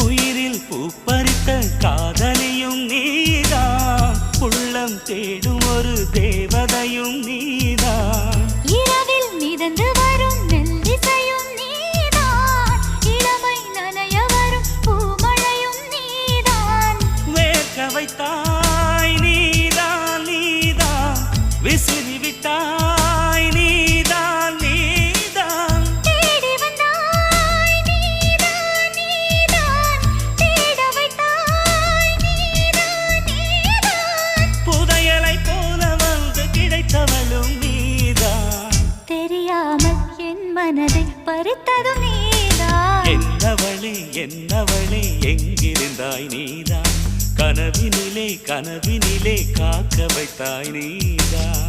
உயிரில் பூப்பறித்த காதலியும் நீதான், உள்ளம் தேடும் ஒரு தேவதையும் நீதான். இரவில் மிதந்து வரும் மெல்லிசையும் நீதான், இளமை நனைய வரும் பூமழையும் நீதான். வேர்க்க வைத்தாய் நீதான் நீதான், விசிறி விட்டாய் நீதான் நீதான். தேடி வந்தாய் நீதான் நீதான், தேட வைத்தாய் நீதான் நீதான். புதையலை போல வந்து கிடைத்தவளும் நீதான். தெரியாமல் என் மனதை பறித்ததும் நீதான். என்னவளே என்னவளே எங்கிருந்தாய் நீதான், கனவினிலே கனவினிலே காக்க வைத்தாய் நீதான்.